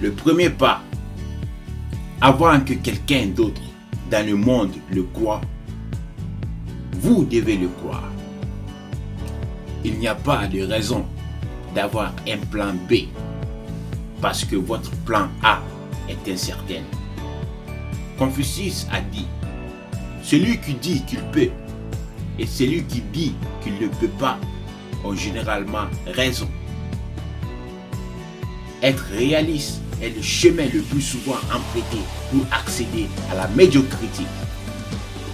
Le premier pas, avant que quelqu'un d'autre dans le monde le croie, vous devez le croire. Il n'y a pas de raison d'avoir un plan B parce que votre plan A est incertain. Confucius a dit, celui qui dit qu'il peut et celui qui dit qu'il ne peut pas ont généralement raison. Être réaliste est le chemin le plus souvent emprunté pour accéder à la médiocrité.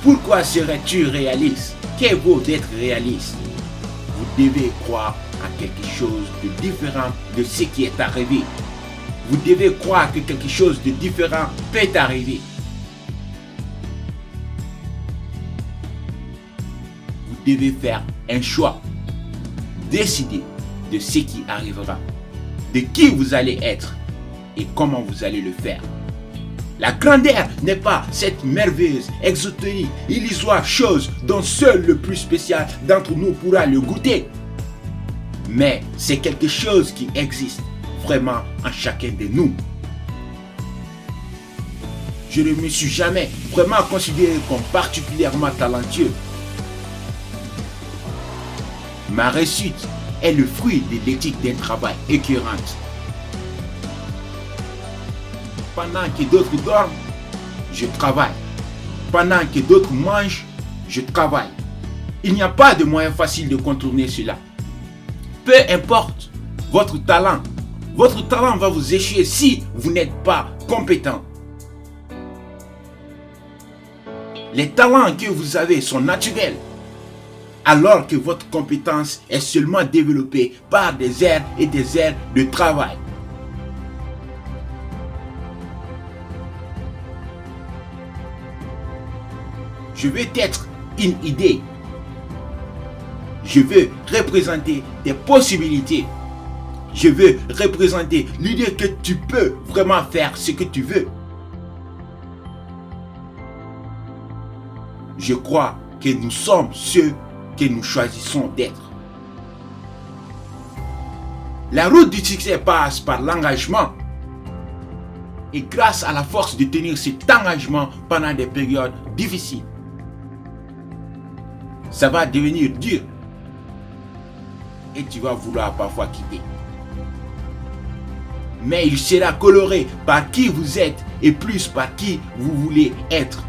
Pourquoi serais-tu réaliste? Qu'est vaut d'être réaliste? Vous devez croire en quelque chose de différent de ce qui est arrivé. Vous devez croire que quelque chose de différent peut arriver. Vous devez faire un choix. Décider de ce qui arrivera, de qui vous allez être et comment vous allez le faire. La grandeur n'est pas cette merveilleuse, exotérique, illusoire chose dont seul le plus spécial d'entre nous pourra le goûter. Mais c'est quelque chose qui existe vraiment en chacun de nous. Je ne me suis jamais vraiment considéré comme particulièrement talentueux. Ma réussite est le fruit de l'éthique d'un travail écœurant. Pendant que d'autres dorment, je travaille. Pendant que d'autres mangent, je travaille. Il n'y a pas de moyen facile de contourner cela. Peu importe votre talent va vous échouer si vous n'êtes pas compétent. Les talents que vous avez sont naturels, alors que votre compétence est seulement développée par des heures et des heures de travail. Je veux être une idée. Je veux représenter des possibilités. Je veux représenter l'idée que tu peux vraiment faire ce que tu veux. Je crois que nous sommes ceux que nous choisissons d'être. La route du succès passe par l'engagement. Et grâce à la force de tenir cet engagement pendant des périodes difficiles, ça va devenir dur. Et tu vas vouloir parfois quitter. Mais il sera coloré par qui vous êtes et plus par qui vous voulez être.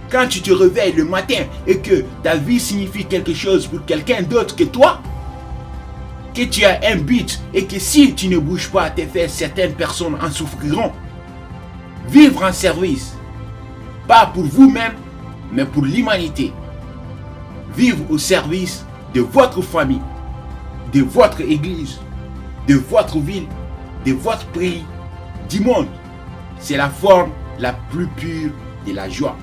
Quand tu te réveilles le matin et que ta vie signifie quelque chose pour quelqu'un d'autre que toi, que tu as un but et que si tu ne bouges pas tes fesses, certaines personnes en souffriront. Vivre en service, pas pour vous-même, mais pour l'humanité. Vivre au service de votre famille, de votre église, de votre ville, de votre pays, du monde. C'est la forme la plus pure de la joie.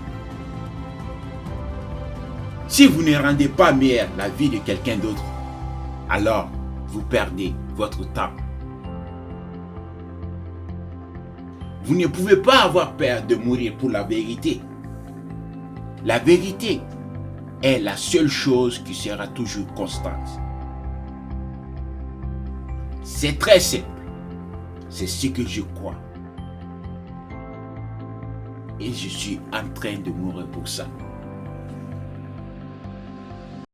Si vous ne rendez pas meilleure la vie de quelqu'un d'autre, alors vous perdez votre temps. Vous ne pouvez pas avoir peur de mourir pour la vérité. La vérité est la seule chose qui sera toujours constante. C'est très simple. C'est ce que je crois. Et je suis en train de mourir pour ça.